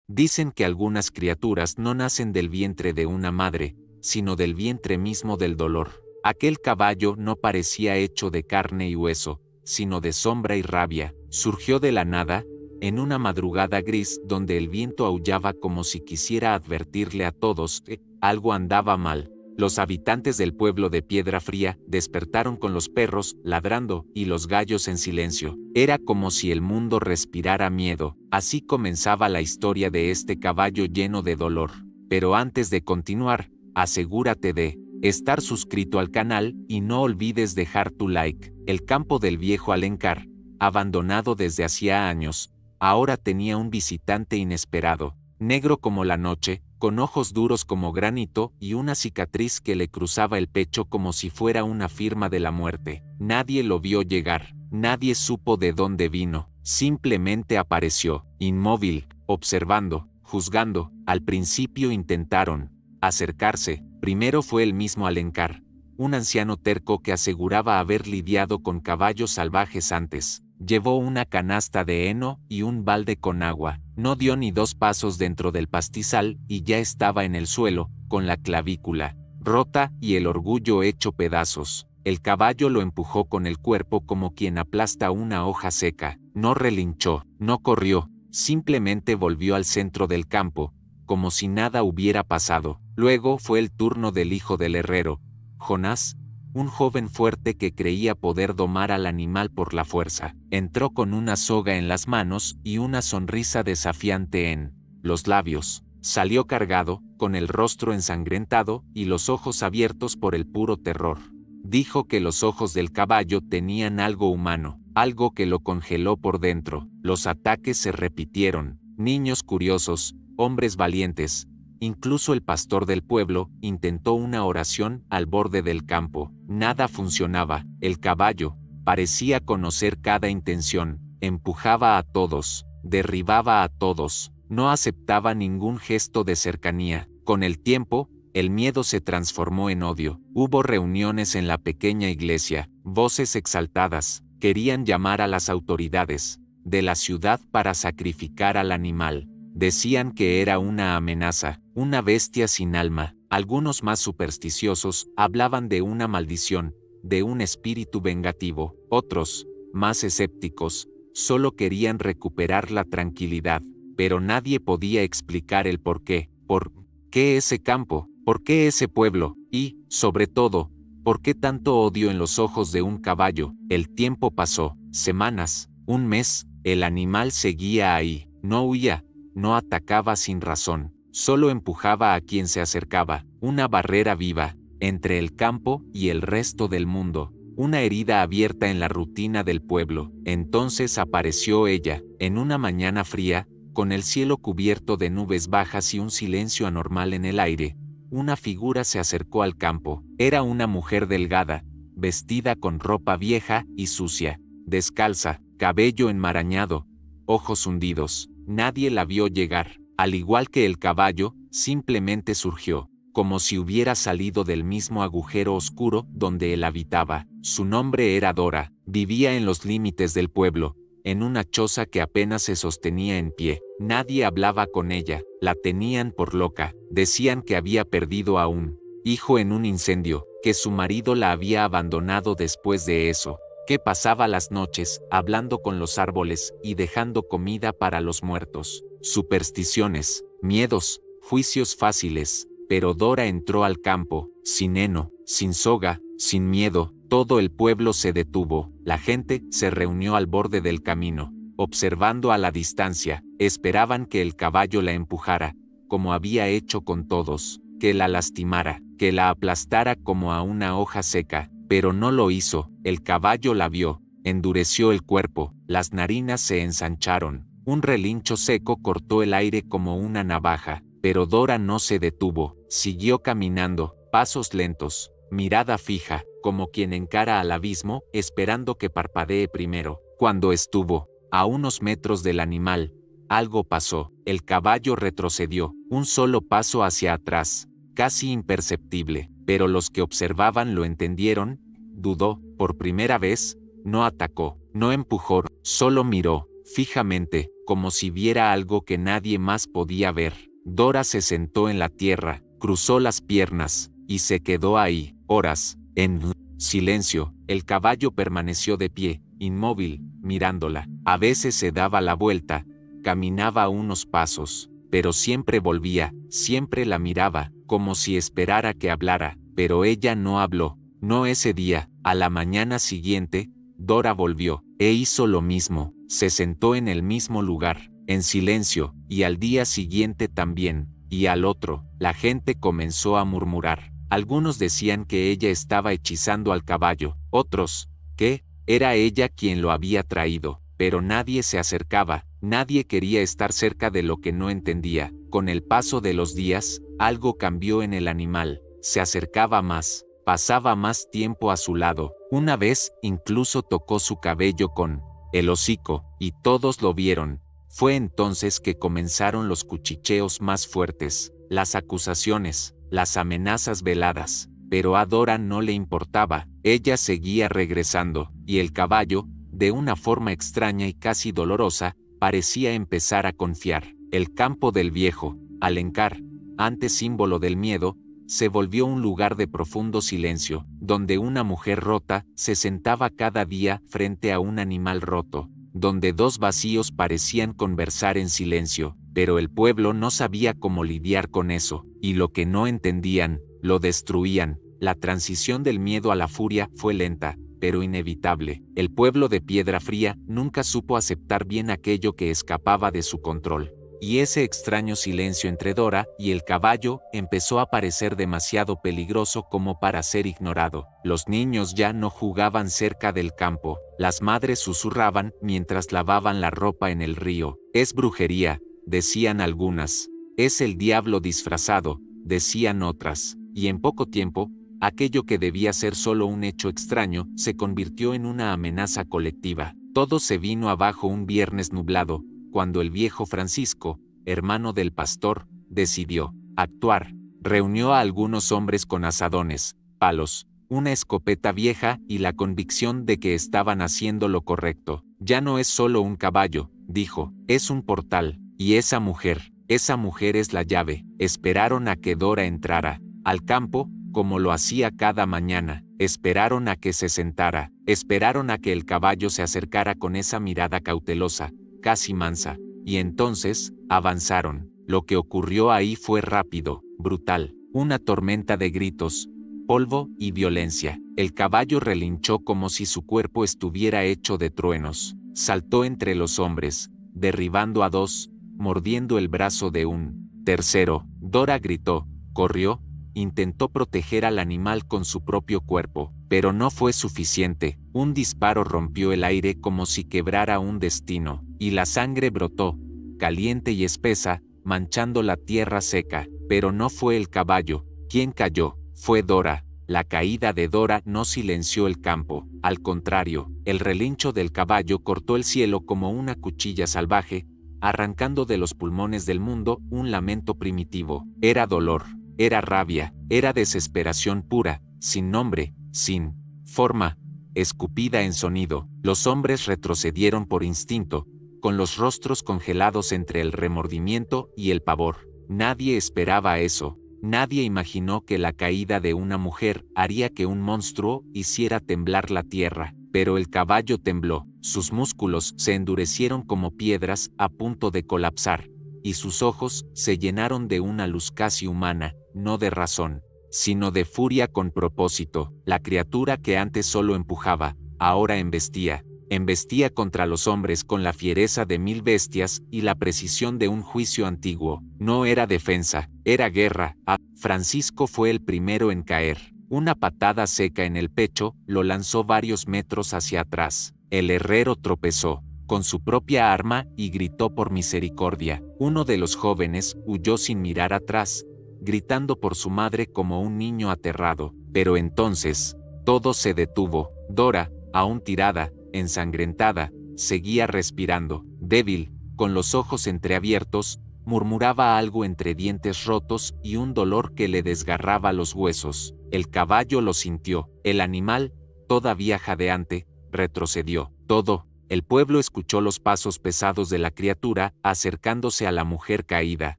Dicen que algunas criaturas no nacen del vientre de una madre, sino del vientre mismo del dolor. Aquel caballo no parecía hecho de carne y hueso, sino de sombra y rabia. Surgió de la nada, en una madrugada gris donde el viento aullaba como si quisiera advertirle a todos que algo andaba mal. Los habitantes del pueblo de Piedra Fría despertaron con los perros ladrando y los gallos en silencio. Era como si el mundo respirara miedo. Así comenzaba la historia de este caballo lleno de dolor. Pero antes de continuar, asegúrate de estar suscrito al canal y no olvides dejar tu like. El campo del viejo Alencar, abandonado desde hacía años, ahora tenía un visitante inesperado, negro como la noche, con ojos duros como granito y una cicatriz que le cruzaba el pecho como si fuera una firma de la muerte. Nadie lo vio llegar, nadie supo de dónde vino, simplemente apareció, inmóvil, observando, juzgando. Al principio intentaron acercarse. Primero fue el mismo Alencar, un anciano terco que aseguraba haber lidiado con caballos salvajes antes. Llevó una canasta de heno y un balde con agua. No dio ni 2 pasos dentro del pastizal y ya estaba en el suelo, con la clavícula rota y el orgullo hecho pedazos. El caballo lo empujó con el cuerpo como quien aplasta una hoja seca. No relinchó, no corrió, simplemente volvió al centro del campo, como si nada hubiera pasado. Luego fue el turno del hijo del herrero, Jonás, un joven fuerte que creía poder domar al animal por la fuerza. Entró con una soga en las manos y una sonrisa desafiante en los labios. Salió cargado, con el rostro ensangrentado y los ojos abiertos por el puro terror. Dijo que los ojos del caballo tenían algo humano, algo que lo congeló por dentro. Los ataques se repitieron. Niños curiosos, hombres valientes, incluso el pastor del pueblo intentó una oración al borde del campo. Nada funcionaba. El caballo parecía conocer cada intención. Empujaba a todos, derribaba a todos, no aceptaba ningún gesto de cercanía. Con el tiempo, el miedo se transformó en odio. Hubo reuniones en la pequeña iglesia, voces exaltadas, querían llamar a las autoridades de la ciudad para sacrificar al animal. Decían que era una amenaza, una bestia sin alma. Algunos más supersticiosos hablaban de una maldición, de un espíritu vengativo. Otros, más escépticos, solo querían recuperar la tranquilidad. Pero nadie podía explicar el porqué. ¿Por qué ese campo? ¿Por qué ese pueblo? Y, sobre todo, ¿por qué tanto odio en los ojos de un caballo? El tiempo pasó, semanas, un mes, el animal seguía ahí, no huía, no atacaba sin razón, solo empujaba a quien se acercaba, una barrera viva, entre el campo y el resto del mundo, una herida abierta en la rutina del pueblo. Entonces apareció ella, en una mañana fría, con el cielo cubierto de nubes bajas y un silencio anormal en el aire. Una figura se acercó al campo. Era una mujer delgada, vestida con ropa vieja y sucia, descalza, cabello enmarañado, ojos hundidos. Nadie la vio llegar. Al igual que el caballo, simplemente surgió, como si hubiera salido del mismo agujero oscuro donde él habitaba. Su nombre era Dora. Vivía en los límites del pueblo, en una choza que apenas se sostenía en pie. Nadie hablaba con ella, la tenían por loca. Decían que había perdido a un hijo en un incendio, que su marido la había abandonado después de eso, que pasaba las noches hablando con los árboles y dejando comida para los muertos. Supersticiones, miedos, juicios fáciles. Pero Dora entró al campo, sin heno, sin soga, sin miedo. Todo el pueblo se detuvo. La gente se reunió al borde del camino, observando a la distancia. Esperaban que el caballo la empujara, como había hecho con todos, que la lastimara, que la aplastara como a una hoja seca. Pero no lo hizo. El caballo la vio, endureció el cuerpo, las narinas se ensancharon. Un relincho seco cortó el aire como una navaja. Pero Dora no se detuvo, siguió caminando, pasos lentos, mirada fija, como quien encara al abismo, esperando que parpadee primero. Cuando estuvo a unos metros del animal, algo pasó. El caballo retrocedió, un solo paso hacia atrás, casi imperceptible, pero los que observaban lo entendieron. Dudó, por primera vez, no atacó, no empujó, solo miró fijamente. como si viera algo que nadie más podía ver. Dora se sentó en la tierra, cruzó las piernas, y se quedó ahí, horas, en silencio. El caballo permaneció de pie, inmóvil, mirándola. A veces se daba la vuelta, caminaba unos pasos, pero siempre volvía, siempre la miraba, como si esperara que hablara, pero ella no habló. No ese día. A la mañana siguiente, Dora volvió, e hizo lo mismo, se sentó en el mismo lugar, en silencio, y al día siguiente también, y al otro. La gente comenzó a murmurar. Algunos decían que ella estaba hechizando al caballo, otros, que era ella quien lo había traído, pero nadie se acercaba, nadie quería estar cerca de lo que no entendía. Con el paso de los días, algo cambió en el animal, se acercaba más, pasaba más tiempo a su lado. Una vez, incluso tocó su cabello con el hocico, y todos lo vieron. Fue entonces que comenzaron los cuchicheos más fuertes, las acusaciones, las amenazas veladas, pero a Dora no le importaba, ella seguía regresando, y el caballo, de una forma extraña y casi dolorosa, parecía empezar a confiar. El campo del viejo, Alencar, antes símbolo del miedo, se volvió un lugar de profundo silencio, donde una mujer rota se sentaba cada día frente a un animal roto, donde dos vacíos parecían conversar en silencio, pero el pueblo no sabía cómo lidiar con eso, y lo que no entendían, lo destruían. La transición del miedo a la furia fue lenta, pero inevitable. El pueblo de Piedra Fría nunca supo aceptar bien aquello que escapaba de su control. Y ese extraño silencio entre Dora y el caballo empezó a parecer demasiado peligroso como para ser ignorado. Los niños ya no jugaban cerca del campo, las madres susurraban mientras lavaban la ropa en el río. Es brujería, decían algunas. Es el diablo disfrazado, decían otras. Y en poco tiempo, aquello que debía ser solo un hecho extraño se convirtió en una amenaza colectiva. Todo se vino abajo un viernes nublado, cuando el viejo Francisco, hermano del pastor, decidió actuar. Reunió a algunos hombres con azadones, palos, una escopeta vieja y la convicción de que estaban haciendo lo correcto. Ya no es solo un caballo, dijo, es un portal, y esa mujer es la llave. Esperaron a que Dora entrara al campo, como lo hacía cada mañana. Esperaron a que se sentara, esperaron a que el caballo se acercara con esa mirada cautelosa, casi mansa, y entonces, avanzaron. Lo que ocurrió ahí fue rápido, brutal, una tormenta de gritos, polvo y violencia. El caballo relinchó como si su cuerpo estuviera hecho de truenos, saltó entre los hombres, derribando a dos, mordiendo el brazo de un tercero. Dora gritó, corrió, intentó proteger al animal con su propio cuerpo, pero no fue suficiente. Un disparo rompió el aire como si quebrara un destino, y la sangre brotó, caliente y espesa, manchando la tierra seca. Pero no fue el caballo quien cayó, fue Dora. La caída de Dora no silenció el campo, al contrario, el relincho del caballo cortó el cielo como una cuchilla salvaje, arrancando de los pulmones del mundo un lamento primitivo. Era dolor, era rabia, era desesperación pura, sin nombre, sin forma, escupida en sonido. Los hombres retrocedieron por instinto, con los rostros congelados entre el remordimiento y el pavor. Nadie esperaba eso. Nadie imaginó que la caída de una mujer haría que un monstruo hiciera temblar la tierra, pero el caballo tembló, sus músculos se endurecieron como piedras a punto de colapsar, y sus ojos se llenaron de una luz casi humana, no de razón, sino de furia con propósito. La criatura que antes solo empujaba, ahora embestía contra los hombres con la fiereza de 1000 bestias y la precisión de un juicio antiguo. No era defensa, era guerra. Francisco fue el primero en caer. Una patada seca en el pecho lo lanzó varios metros hacia atrás. El herrero tropezó con su propia arma y gritó por misericordia. Uno de los jóvenes huyó sin mirar atrás, gritando por su madre como un niño aterrado. Pero entonces, todo se detuvo. Dora, aún tirada, ensangrentada, seguía respirando, débil, con los ojos entreabiertos, murmuraba algo entre dientes rotos y un dolor que le desgarraba los huesos. El caballo lo sintió. El animal, todavía jadeante, retrocedió. Todo El pueblo escuchó los pasos pesados de la criatura, acercándose a la mujer caída.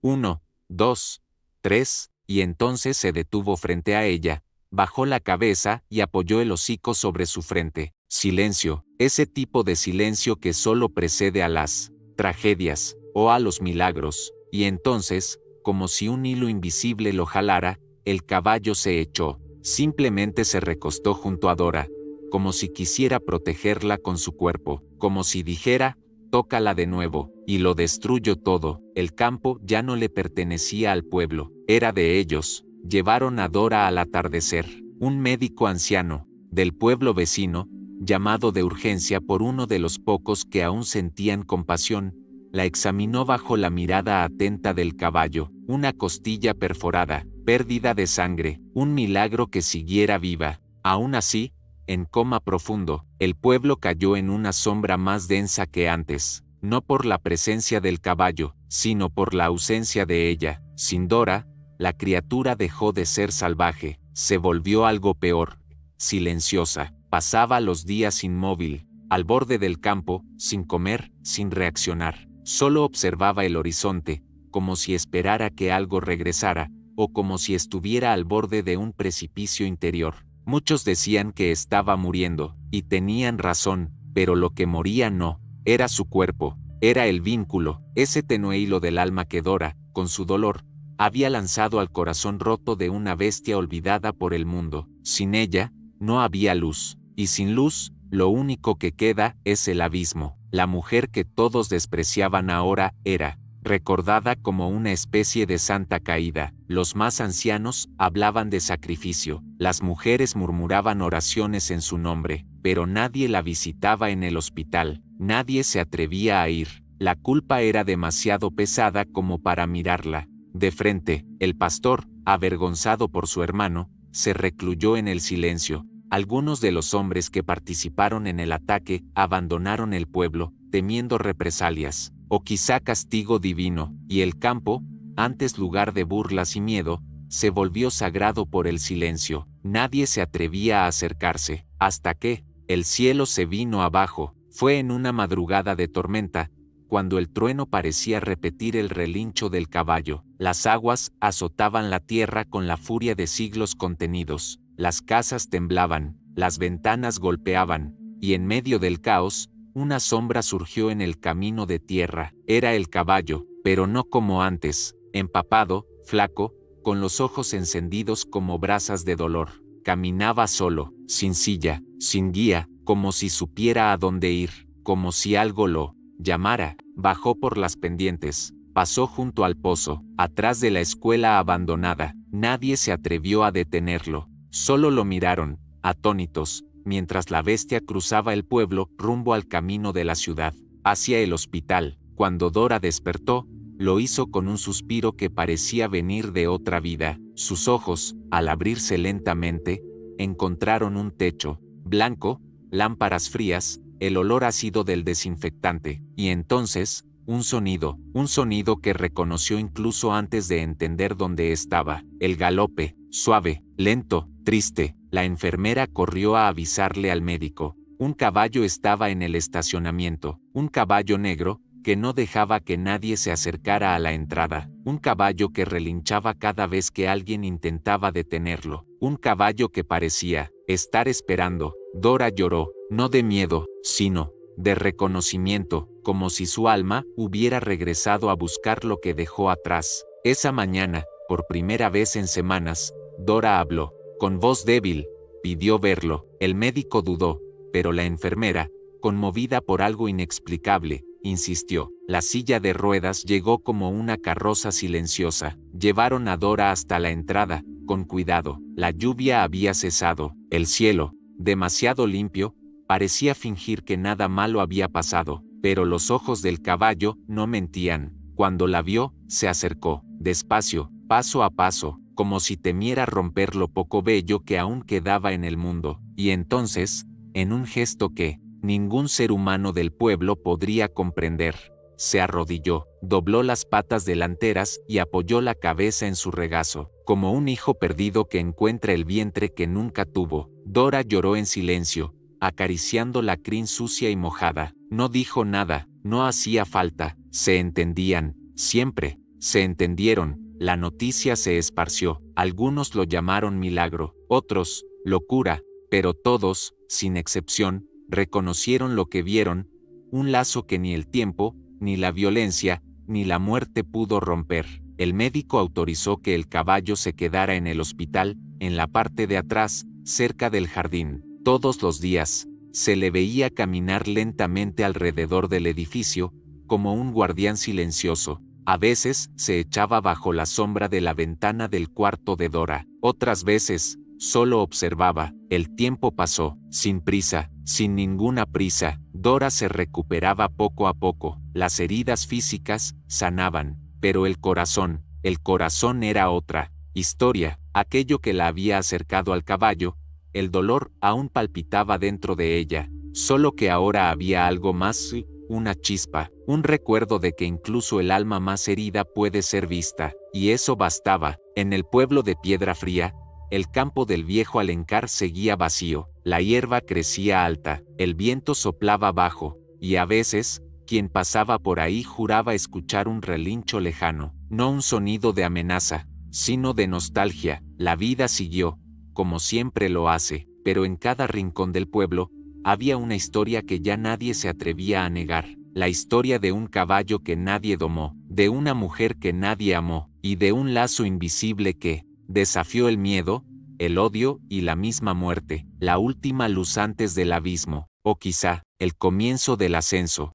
1, 2, 3, y entonces se detuvo frente a ella, bajó la cabeza y apoyó el hocico sobre su frente. Silencio, ese tipo de silencio que solo precede a las tragedias o a los milagros, y entonces, como si un hilo invisible lo jalara, el caballo se echó. Simplemente se recostó junto a Dora, como si quisiera protegerla con su cuerpo, como si dijera, tócala de nuevo, y lo destruyó todo. El campo ya no le pertenecía al pueblo, era de ellos. Llevaron a Dora al atardecer. Un médico anciano, del pueblo vecino, llamado de urgencia por uno de los pocos que aún sentían compasión, la examinó bajo la mirada atenta del caballo. Una costilla perforada, pérdida de sangre, un milagro que siguiera viva. Aún así, en coma profundo, el pueblo cayó en una sombra más densa que antes, no por la presencia del caballo, sino por la ausencia de ella. Sin Dora, la criatura dejó de ser salvaje, se volvió algo peor, silenciosa. Pasaba los días inmóvil, al borde del campo, sin comer, sin reaccionar. Solo observaba el horizonte, como si esperara que algo regresara, o como si estuviera al borde de un precipicio interior. Muchos decían que estaba muriendo, y tenían razón, pero lo que moría no, era su cuerpo, era el vínculo, ese tenue hilo del alma que Dora, con su dolor, había lanzado al corazón roto de una bestia olvidada por el mundo. Sin ella, no había luz, y sin luz, lo único que queda es el abismo. La mujer que todos despreciaban ahora era recordada como una especie de santa caída. Los más ancianos hablaban de sacrificio, las mujeres murmuraban oraciones en su nombre, pero nadie la visitaba en el hospital, nadie se atrevía a ir. La culpa era demasiado pesada como para mirarla de frente. El pastor, avergonzado por su hermano, se recluyó en el silencio. Algunos de los hombres que participaron en el ataque abandonaron el pueblo, temiendo represalias, o quizá castigo divino, y el campo, antes lugar de burlas y miedo, se volvió sagrado por el silencio. Nadie se atrevía a acercarse, hasta que el cielo se vino abajo. Fue en una madrugada de tormenta, cuando el trueno parecía repetir el relincho del caballo. Las aguas azotaban la tierra con la furia de siglos contenidos. Las casas temblaban, las ventanas golpeaban, y en medio del caos, una sombra surgió en el camino de tierra. Era el caballo, pero no como antes, empapado, flaco, con los ojos encendidos como brasas de dolor. Caminaba solo, sin silla, sin guía, como si supiera a dónde ir, como si algo lo llamara. Bajó por las pendientes, pasó junto al pozo, atrás de la escuela abandonada. Nadie se atrevió a detenerlo. Solo lo miraron, atónitos, mientras la bestia cruzaba el pueblo rumbo al camino de la ciudad, hacia el hospital. Cuando Dora despertó, lo hizo con un suspiro que parecía venir de otra vida. Sus ojos, al abrirse lentamente, encontraron un techo blanco, lámparas frías, el olor ácido del desinfectante, y entonces, un sonido que reconoció incluso antes de entender dónde estaba. El galope, suave, lento, triste. La enfermera corrió a avisarle al médico. Un caballo estaba en el estacionamiento, un caballo negro, que no dejaba que nadie se acercara a la entrada, un caballo que relinchaba cada vez que alguien intentaba detenerlo, un caballo que parecía estar esperando. Dora lloró, no de miedo, sino de reconocimiento, como si su alma hubiera regresado a buscar lo que dejó atrás. Esa mañana, por primera vez en semanas, Dora habló. Con voz débil, pidió verlo. El médico dudó, pero la enfermera, conmovida por algo inexplicable, insistió. La silla de ruedas llegó como una carroza silenciosa. Llevaron a Dora hasta la entrada, con cuidado. La lluvia había cesado. El cielo, demasiado limpio, parecía fingir que nada malo había pasado, pero los ojos del caballo no mentían. Cuando la vio, se acercó, despacio, paso a paso, como si temiera romper lo poco bello que aún quedaba en el mundo. Y entonces, en un gesto que ningún ser humano del pueblo podría comprender, se arrodilló, dobló las patas delanteras y apoyó la cabeza en su regazo, como un hijo perdido que encuentra el vientre que nunca tuvo. Dora lloró en silencio, acariciando la crin sucia y mojada. No dijo nada, no hacía falta, se entendían, siempre, se entendieron. La noticia se esparció, algunos lo llamaron milagro, otros, locura, pero todos, sin excepción, reconocieron lo que vieron, un lazo que ni el tiempo, ni la violencia, ni la muerte pudo romper. El médico autorizó que el caballo se quedara en el hospital, en la parte de atrás, cerca del jardín. Todos los días, se le veía caminar lentamente alrededor del edificio, como un guardián silencioso. A veces, se echaba bajo la sombra de la ventana del cuarto de Dora. Otras veces, solo observaba. El tiempo pasó, sin prisa, sin ninguna prisa. Dora se recuperaba poco a poco. Las heridas físicas sanaban, pero el corazón era otra historia. Aquello que la había acercado al caballo, el dolor aún palpitaba dentro de ella, solo que ahora había algo más, una chispa, un recuerdo de que incluso el alma más herida puede ser vista, y eso bastaba. En el pueblo de Piedra Fría, el campo del viejo Alencar seguía vacío, la hierba crecía alta, el viento soplaba bajo, y a veces, quien pasaba por ahí juraba escuchar un relincho lejano, no un sonido de amenaza, sino de nostalgia. La vida siguió, como siempre lo hace, pero en cada rincón del pueblo, había una historia que ya nadie se atrevía a negar, la historia de un caballo que nadie domó, de una mujer que nadie amó, y de un lazo invisible que desafió el miedo, el odio y la misma muerte, la última luz antes del abismo, o quizá, el comienzo del ascenso.